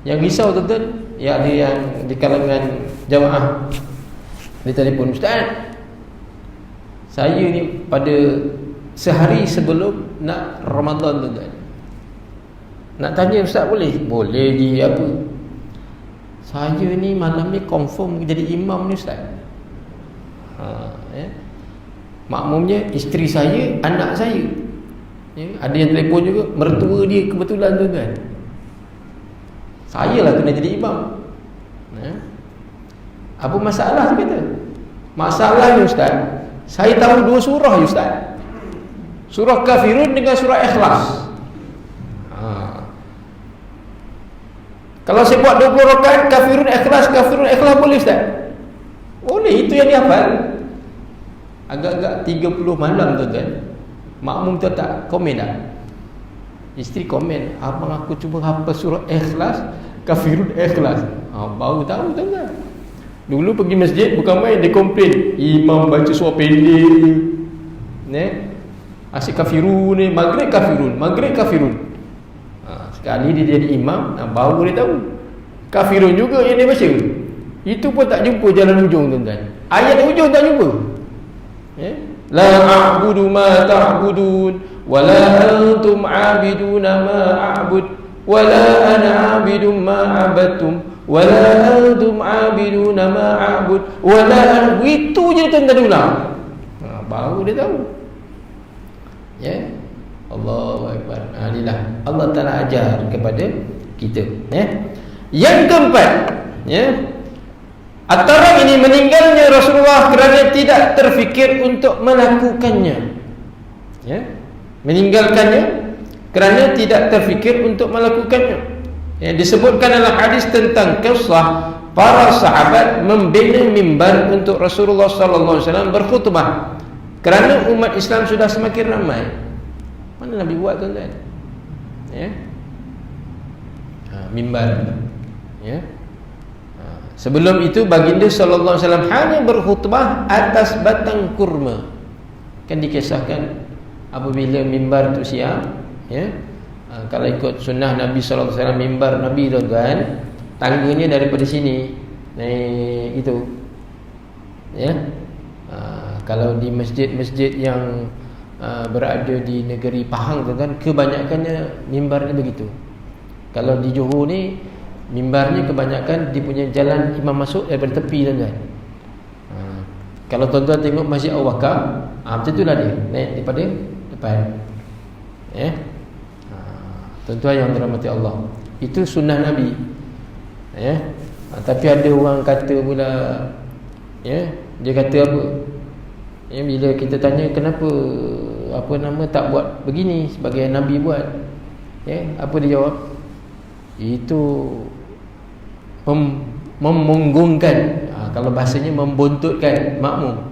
S3: Yang risau tuan-tuan, ada yang di kalangan jamaah dia telefon, ustaz, saya ni pada sehari sebelum nak Ramadan tuan-tuan, nak tanya ustaz boleh? Boleh je, apa? Saya ni malam ni confirm jadi imam ni ustaz. Makmumnya isteri saya, anak saya. Ada yang telefon juga, mertua dia kebetulan tuan-tuan. Saya lah kena jadi imam. Apa masalah tu kata? Masalahnya ustaz, saya tahu 2 surah ustaz. Surah Kafirun dengan surah Ikhlas. Kalau saya buat 20 rakaat Kafirun Ikhlas boleh ustaz? Boleh, itu yang dihafal. Agak-agak 30 malam tuan-tuan, makmum tu tak komen dah. Isteri komen, abang aku cuba hafal surah Ikhlas, Kafirun Ikhlas. Baru tahu tuan-tuan. Dulu pergi masjid bukan main, dia komplain imam baca surah pendek je. Asyik Kafirun ni, Maghrib Kafirun. Sekali dia jadi imam, baru dia tahu Kafirun juga yang dia baca. Itu pun tak jumpa jalan ujung tuan-tuan. Ayat ujung tak jumpa. La a'budu ma ta'budun wa la antum 'abiduna ma a'bud wa la ana 'abidun ma 'abadtum wa la antum 'abiduna ma a'bud wa la ana. Itu je tuan-tuan ulang. Baru dia tahu. Allahu akbar. Inilah Allah Taala ajar kepada kita. Yang keempat, antara ini meninggalnya Rasulullah kerana tidak terfikir untuk melakukannya. Meninggalkannya kerana tidak terfikir untuk melakukannya. Disebutkan dalam hadis tentang kisah para sahabat membina mimbar untuk Rasulullah sallallahu alaihi wasallam berkhutbah kerana umat Islam sudah semakin ramai. Mana Nabi buat tuan-tuan? Mimbar. Sebelum itu baginda sallallahu alaihi wasallam hanya berkhutbah atas batang kurma. Kan dikisahkan apabila mimbar itu siap, Kalau ikut sunnah Nabi sallallahu alaihi wasallam, mimbar Nabi tuan-tuan, tangganya daripada sini naik itu. Ya. Kalau di masjid-masjid yang berada di negeri Pahang tuan-tuan, kebanyakannya mimbarnya begitu. Kalau di Johor ni mimbarnya kebanyakan dia punya jalan imam masuk daripada tepi tuan-tuan. Kalau tuan-tuan tengok Masjid Al-Wakaf, macam itulah dia, naik daripada depan. Ya. Tuan-tuan yang dirahmati Allah, itu sunnah Nabi. Ya. Tapi ada orang kata pula, ya, dia kata apa? Ya, bila kita tanya kenapa tak buat begini sebagai Nabi buat, ya, apa dia jawab? Itu memunggungkan, kalau bahasanya membuntutkan makmum.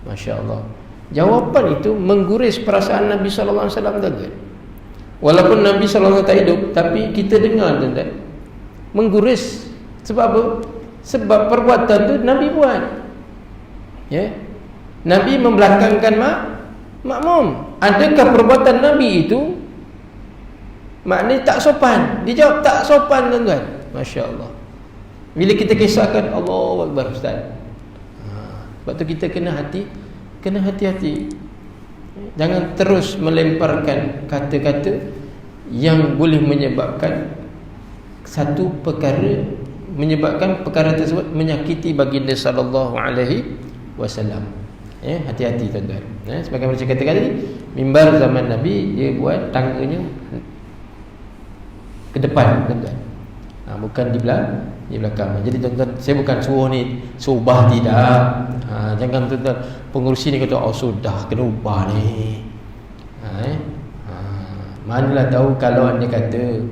S3: Masya Allah. Jawapan itu mengguris perasaan Nabi sallallahu alaihi wasallam tuan-tuan. Walaupun Nabi sallallahu alaihi wasallam tak hidup, tapi kita dengar tuan-tuan, mengguris. Sebab apa? Sebab perbuatan tu Nabi buat. Ya. Nabi membelakangkan makmum. Adakah perbuatan Nabi itu maknanya tak sopan? Dia jawab tak sopan tuan-tuan. Masya Allah. Bila kita kisahkan, Allahu Akbar Ustaz. Sebab tu kita kena hati-hati. Jangan terus melemparkan kata-kata yang boleh menyebabkan satu perkara, menyebabkan perkara tersebut menyakiti baginda sallallahu alaihi wasallam. Ya, hati-hati tuan-tuan. Ya, sebagaimana saya katakan tadi, mimbar zaman Nabi dia buat tangganya ke depan tuan-tuan. Bukan di belakang. Jadi tuan-tuan, saya bukan suruh ni subah, tidak. Jangan tuan-tuan pengurusi ni kata sudah kena ubah ni. Manalah tahu kalau anda kata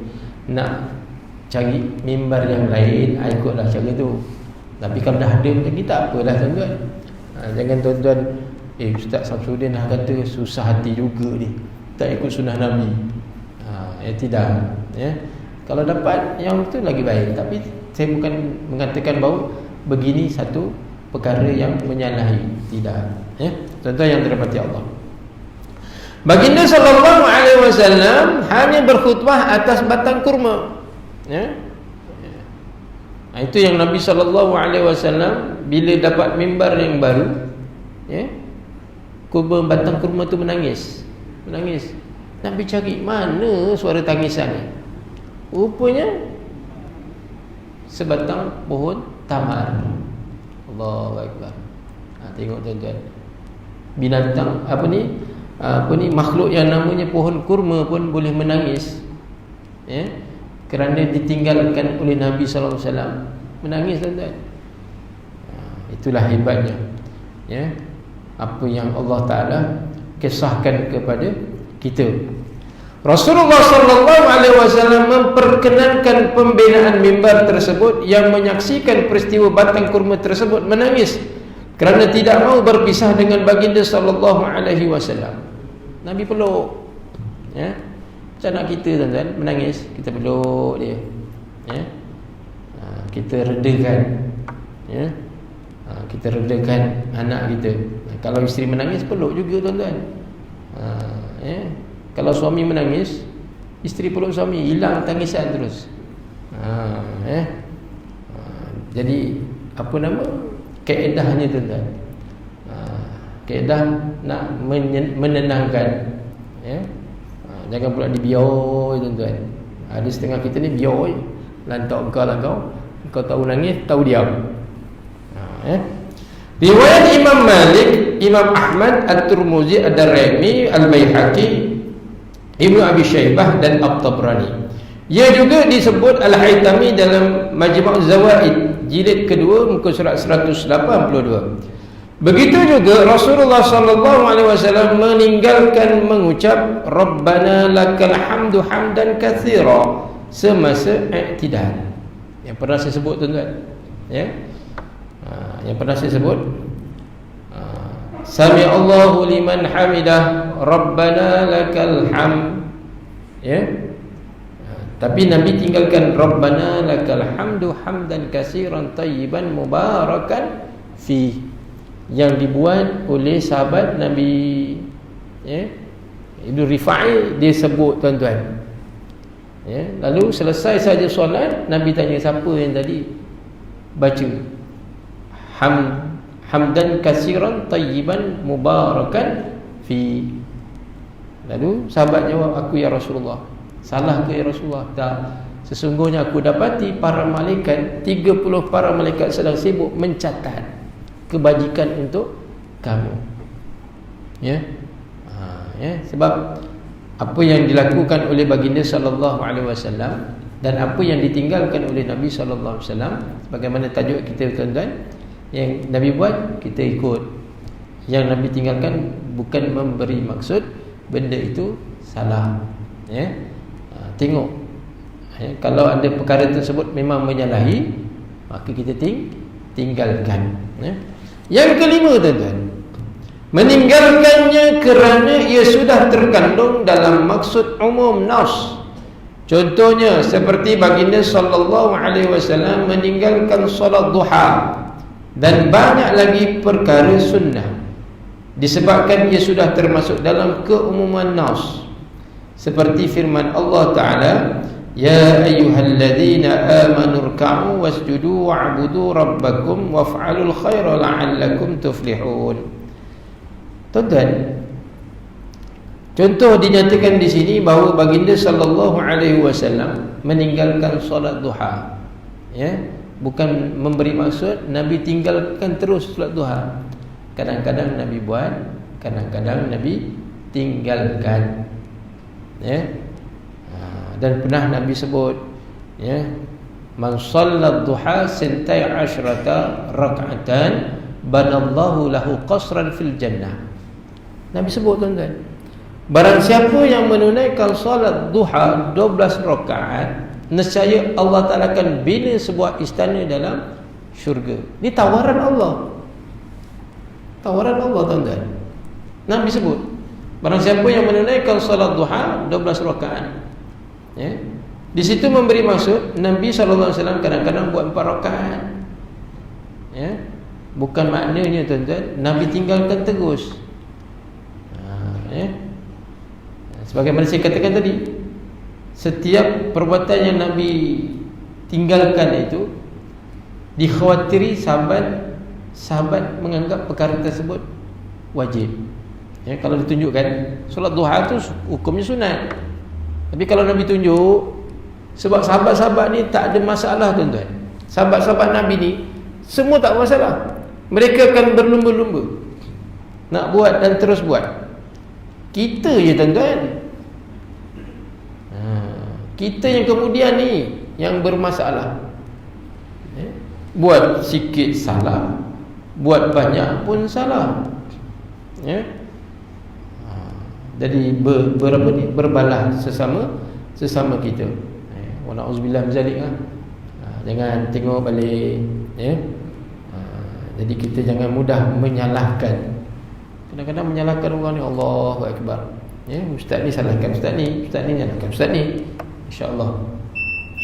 S3: nak cari mimbar yang lain, ikutlah cara tu. Tapi kalau dah ada macam ni tak apalah tuan-tuan. Jangan tuan-tuan, Ustaz Samsudin dah kata susah hati juga ni, tak ikut sunnah Nabi. Tidak. Ya. Kalau dapat yang itu lagi baik. Tapi saya bukan mengatakan bahawa begini satu perkara yang menyalahi. Tidak. Ya. Tuan-tuan yang dirahmati Allah, baginda sallallahu alaihi wasallam hanya berkhutbah atas batang kurma. Ya. Itu yang Nabi sallallahu alaihi wasallam bila dapat mimbar yang baru, ya, batang kurma tu menangis. Nabi cari mana suara tangisan ni. Rupanya sebatang pohon tamar. Allahu Akbar. Tengok tuan-tuan, binatang apa ni makhluk yang namanya pohon kurma pun boleh menangis, ya, kerana ditinggalkan oleh Nabi sallallahu alaihi wasallam. Menangis tuan-tuan. Itulah hebatnya, ya, apa yang Allah Taala kisahkan kepada kita. Rasulullah sallallahu alaihi wasallam memperkenankan pembinaan mimbar tersebut. Yang menyaksikan peristiwa batang kurma tersebut menangis kerana tidak mahu berpisah dengan baginda sallallahu alaihi wasallam. Nabi peluk, ya. Macam nak kita tuan-tuan menangis, kita peluk dia, ya. Kita redakan, ya. Kita redakan anak kita. Kalau isteri menangis, peluk juga tuan-tuan. Ya. Kalau suami menangis, isteri peluk suami, hilang tangisan terus. Ya. Jadi apa nama kaedahnya tuan-tuan? Kaedah nak menenangkan, ya. Jangan pula dibioi tuan-tuan. Ada setengah kita ni bioi, lantak kau tahu nangis, tahu diam. Ya. Riwayat Imam Malik, Imam Ahmad, At-Tirmizi, Ad-Darimi, Al-Baihaqi, Ibnu Abi Syaibah dan At-Tabrani. Ia juga disebut Al-Haytami dalam Majmu' Zawaid jilid kedua muka surat 182. Begitu juga Rasulullah sallallahu alaihi wasallam meninggalkan mengucap Rabbana lakal hamdu hamdan katsira semasa i'tidal. Yang pernah saya sebut tuan-tuan, ya. Yang pernah saya sebut, Sami Allahu liman hamidah Rabbana lakal hamd, ya. Tapi Nabi tinggalkan Rabbana lakal hamdu hamdan katsiran tayyiban mubarakan fi, yang dibuat oleh sahabat Nabi, ya. Ibnu Rifai dia sebut tuan-tuan, Ya, lalu selesai saja solat, Nabi tanya siapa yang tadi baca hamdan kasiran tayyiban mubarakan fi. Lalu sahabat jawab, aku ya Rasulullah. Salah ke ya Rasulullah? Tak. Sesungguhnya aku dapati para malaikat, 30 para malaikat sedang sibuk mencatat kebajikan untuk kamu. Ya. Ya, sebab apa yang dilakukan oleh baginda sallallahu alaihi wasallam dan apa yang ditinggalkan oleh Nabi sallallahu alaihi wasallam, bagaimana tajuk kita tuan-tuan, yang Nabi buat kita ikut, yang Nabi tinggalkan bukan memberi maksud benda itu salah. Ya. Tengok, ya, kalau ada perkara tersebut memang menyalahi, maka kita tinggalkan. Ya. Yang kelima tuan-tuan, meninggalkannya kerana ia sudah terkandung dalam maksud umum nas. Contohnya seperti baginda sallallahu alaihi wasallam meninggalkan solat duha dan banyak lagi perkara sunnah disebabkan ia sudah termasuk dalam keumuman nas. Seperti firman Allah Ta'ala, ya ayyuhalladzina amanu rka'u wasjudu wa'budu rabbakum waf'alul khaira la'allakum tuflihun. Tuan-tuan, contoh dinyatakan di sini bahawa baginda sallallahu alaihi wasallam meninggalkan solat duha. Ya, bukan memberi maksud Nabi tinggalkan terus solat duha. Kadang-kadang Nabi buat, kadang-kadang Nabi tinggalkan. Ya. Dan pernah Nabi sebut, ya, man sallat duha sintai asyrata rak'atan banallahu lahu qasran fil jannah. Nabi sebut tuan-tuan, barang siapa yang menunaikan solat duha 12 rakaat, nescaya Allah Ta'ala akan bina sebuah istana dalam syurga. Ini tawaran Allah. Tawaran Allah tuan-tuan. Nabi sebut, barang siapa yang menunaikan solat duha 12 rakaat. Ya. Di situ memberi maksud Nabi SAW kadang-kadang buat 4 rakaat. Ya. Bukan maknanya tuan-tuan Nabi tinggalkan terus. Ya. Sebagaimana saya katakan tadi, setiap perbuatan yang Nabi tinggalkan itu dikhawatiri sahabat menganggap perkara tersebut wajib. Ya, kalau ditunjukkan solat duha tu hukumnya sunat. Tapi kalau Nabi tunjuk, sebab sahabat-sahabat ni tak ada masalah tuan-tuan. Sahabat-sahabat Nabi ni semua tak masalah. Mereka akan berlumba-lumba nak buat dan terus buat. Kita je tuan-tuan, kita yang kemudian ni yang bermasalah. Buat sikit salah, buat banyak pun salah. Ya. Jadi berapa ni, berbalah sesama kita. Wa na'udzubillah min zalik. Jangan tengok balik, ya. Jadi kita jangan mudah menyalahkan. Kadang-kadang menyalahkan orang ni, Allahu akbar. Ya, ustaz ni salahkan ustaz ni nyalahkan ustaz ni. Insya-Allah.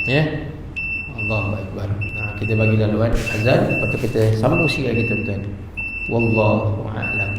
S3: Ya. Allahu akbar. Kita bagi laluan azan, lepas tu kita sambung sikit lagi tuan-tuan. Wallahu a'lam.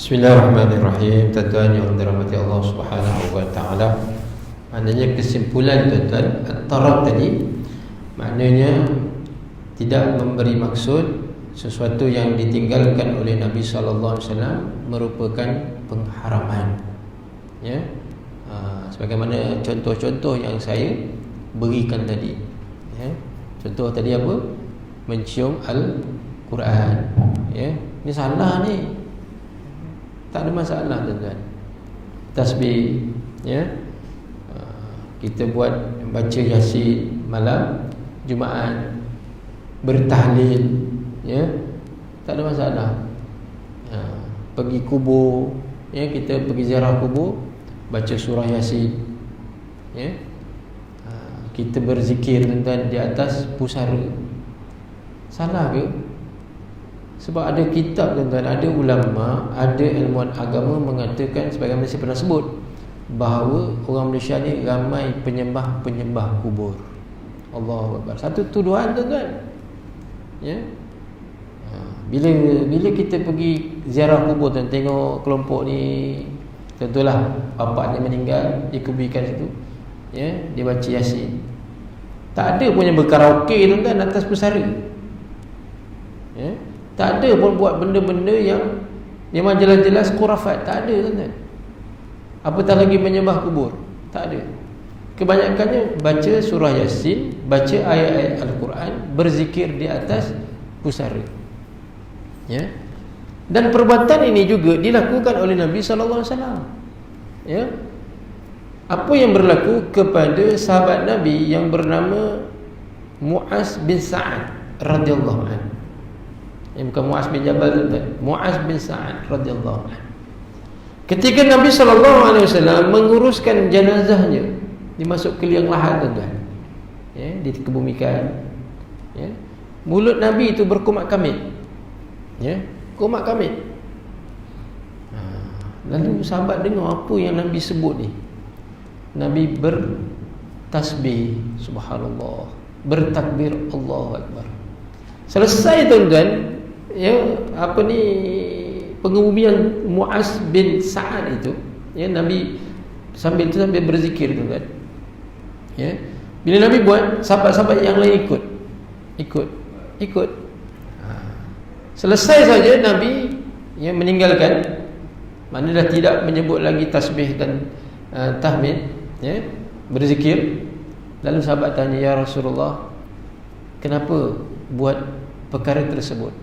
S3: Bismillahirrahmanirrahim. Tuan-tuan yang dirahmati Allah Subhanahu wa taala. Maknanya kesimpulan tuan-tuan, at-tarab tadi maknanya tidak memberi maksud sesuatu yang ditinggalkan oleh Nabi sallallahu alaihi wasallam merupakan pengharaman. Ya. Sebagaimana contoh-contoh yang saya berikan tadi. Ya. Contoh tadi apa? Mencium Al-Quran. Ya. Ini salah ni. Tak ada masalah tuan-tuan. Tasbih, ya. Kita buat baca Yasin malam Jumaat, bertahlil, ya. Tak ada masalah. Pergi kubur, ya, kita pergi ziarah kubur, baca surah Yasin. Ya. Kita berzikir tuan-tuan di atas pusara. Salah ke? Sebab ada kitab tuan-tuan, ada ulama, ada ilmuwan agama mengatakan, sebagaimana saya pernah sebut, bahawa orang Malaysia ni ramai penyembah-penyembah kubur. Allahu Akbar. Satu tuduhan tuan-tuan. Ya. Bila kita pergi ziarah kubur tuan, tengok kelompok ni, tentulah bapaknya meninggal, dikuburkan situ. Ya, dia baca Yasin. Tak ada pun yang berkaraoke tuan-tuan atas pusara. Ya. Tak ada pun buat benda-benda yang memang jelas-jelas khurafat. Tak ada tuan-tuan. Apatah lagi menyembah kubur. Tak ada. Kebanyakannya baca surah Yasin, baca ayat-ayat Al-Quran, berzikir di atas pusara. Ya. Dan perbuatan ini juga dilakukan oleh Nabi sallallahu alaihi wasallam. Ya. Apa yang berlaku kepada sahabat Nabi yang bernama Mu'az bin Sa'ad radhiyallahu anhu. Bukan Mu'az bin Jabal, Mu'az bin Sa'ad radhiyallahu anhu. Ketika Nabi SAW menguruskan jenazahnya, dimasuk ke liang lahat tuan-tuan, ya, dikebumikan, ya, mulut Nabi itu berkumat kamit, ya, kumat kamit. Lalu sahabat dengar apa yang Nabi sebut ni. Nabi bertasbih, subhanallah, bertakbir, Allahu Akbar. Selesai tuan-tuan, ya, apa ni, pengebumian Mu'az bin Sa'ad itu, ya, Nabi sambil berzikir tuan-tuan. Ya. Bila Nabi buat, sahabat-sahabat yang lain ikut. Selesai saja Nabi, ya, meninggalkan, maknanya dah tidak menyebut lagi tasbih dan tahmid, ya, berzikir. Lalu sahabat tanya, ya Rasulullah, kenapa buat perkara tersebut?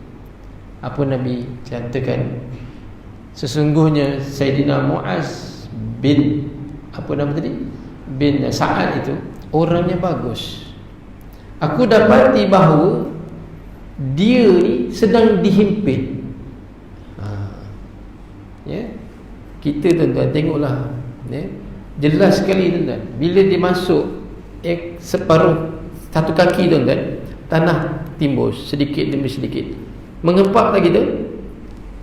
S3: Apa Nabi katakan? Sesungguhnya Sayyidina Mu'az bin, apa nama tadi? Bin Sa'ad itu orangnya bagus. Aku dapati bahawa dia ni sedang dihimpit. Ya. Kita tuan-tuan tengoklah, ya, jelas sekali tuan-tuan. Bila dia masuk separuh satu kaki tuan-tuan, tanah timbus sedikit demi sedikit. Mengempak tak kita?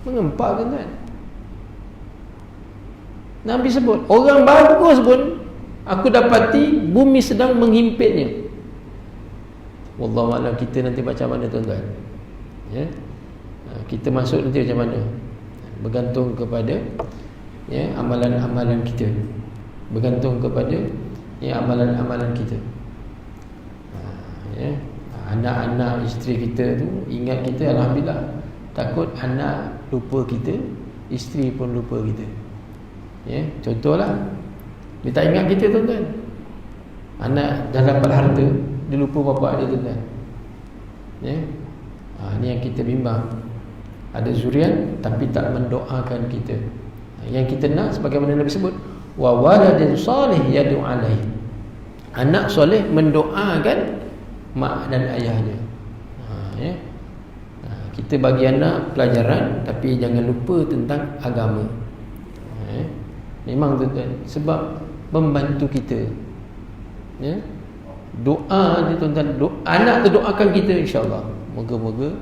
S3: Mengempak tuan-tuan. Nabi sebut, orang bagus pun aku dapati bumi sedang menghimpitnya. Wallahu a'lam kita nanti macam mana tuan-tuan. Ya. Kita masuk nanti macam mana? Bergantung kepada amalan-amalan kita. Bergantung kepada amalan-amalan kita. Ya. Anak-anak isteri kita tu ingat kita, alhamdulillah. Takut anak lupa kita, isteri pun lupa kita. Ya, contohlah dia tak ingat kita tuan-tuan. Anak dah dapat harta, dia lupa bapa dia tuan-tuan. Ya. Ni yang kita bimbang. Ada zuriat tapi tak mendoakan kita. Yang kita nak sebagaimana Nabi sebut, wa waladin salih yad'u alaihi. Anak soleh mendoakan mak dan ayahnya. Ya. Kita bagi anak pelajaran tapi jangan lupa tentang agama. Memang tuan-tuan, sebab membantu kita. Ya. Doa ni tuan-tuan, anak tu doakan kita, insya-Allah. Moga-moga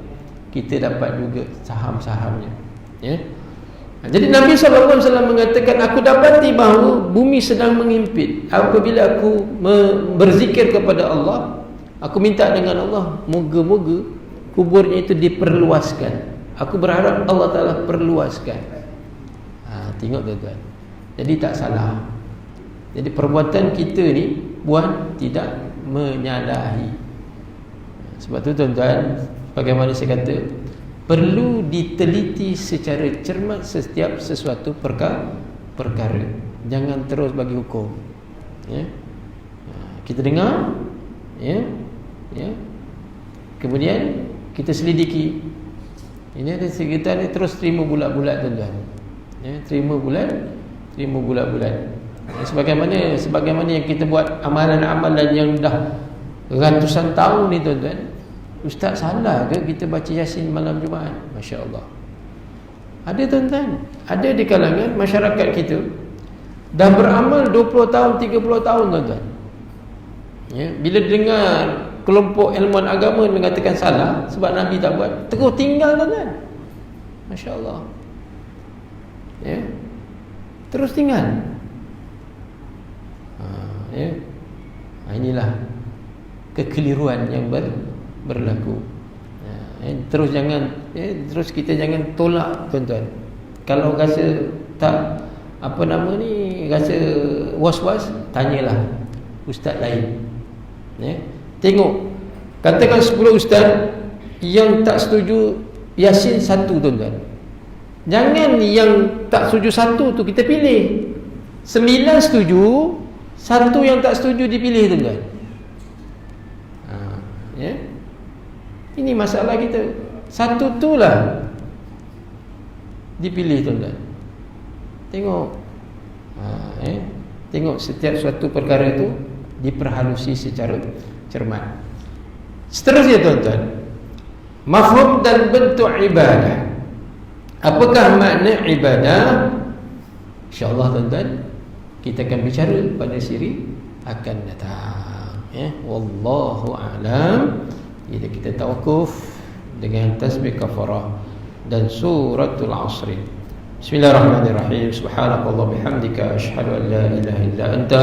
S3: kita dapat juga saham-sahamnya. Ya. Jadi Nabi SAW mengatakan, aku dapati bahawa bumi sedang mengimpit. Apabila aku berzikir kepada Allah, aku minta dengan Allah, moga-moga kuburnya itu diperluaskan. Aku berharap Allah Ta'ala perluaskan. Tengok tuan-tuan. Jadi tak salah. Jadi perbuatan kita ni buat tidak menyalahi. Sebab tu tuan-tuan, bagaimana saya kata, perlu diteliti secara cermat setiap sesuatu perkara. Jangan terus bagi hukum. Ya. Kita dengar, ya. Kemudian kita selidiki. Ini ada sekitar ni terus terima bulat-bulat tuan-tuan. Ya, terima bulat. Sebagaimana yang kita buat amalan-amalan yang dah ratusan tahun ni tuan-tuan. Ustaz, salah ke kita baca Yasin malam Jumaat? Masya-Allah. Ada tuan-tuan, ada di kalangan masyarakat kita dah beramal 20 tahun, 30 tahun tuan-tuan. Ya, bila dengar kelompok ilmuwan agama mengatakan salah sebab Nabi tak buat, terus tinggal tuan-tuan. Masya-Allah. Ya. Terus tinggal. Ya. Inilah kekeliruan yang berlaku. Terus kita jangan tolak tuan-tuan. Kalau rasa tak rasa was-was, tanyalah ustaz lain. Ya. Tengok, katakan 10 ustaz yang tak setuju Yasin 1 tuan-tuan. Jangan yang tak setuju 1 tu kita pilih. 9 setuju, 1 yang tak setuju dipilih tuan-tuan. Ya. Ini masalah kita. 1 tu lah dipilih tuan-tuan. Tengok. Tengok setiap suatu perkara itu diperhalusi secara cermat. Seterusnya tuan-tuan, mafhum dan bentuk ibadah. Apakah makna ibadah? InsyaAllah tuan-tuan, kita akan bicara pada siri akan datang. Ya, wallahu a'lam. Kita tawakuf dengan tasbih kafarah dan suratul asr. Bismillahirrahmanirrahim. Subhanakallah bihamdika asyhadu an la ilaha illa anta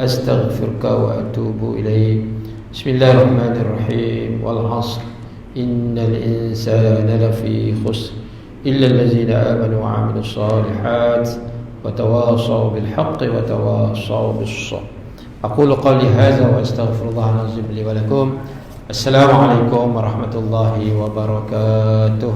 S3: astaghfiruka wa atubu ilaik. Bismillahirrahmanirrahim. Wal 'ashr innal insana lafi khusr illa allazina amanu wa 'amilus solihat wa tawasaw bil haqqi wa tawasaw bis sabr. Aqulu qawli hadza wa astaghfirullahal azim li wa lakum. Assalamualaikum warahmatullahi wabarakatuh.